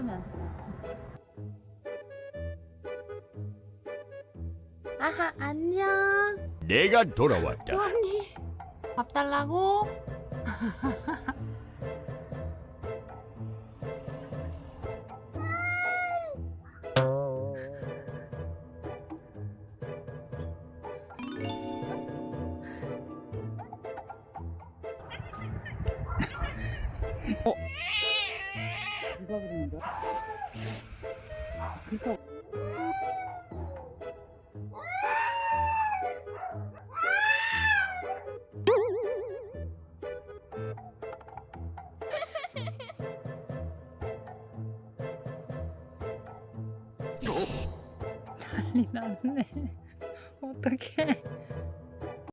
좀 연습. 아하, 안녕. 내가 돌아왔다. 또 언니. 밥 달라고? 누가 그러는 거야? 그러니까 난리 났네. 어떡해.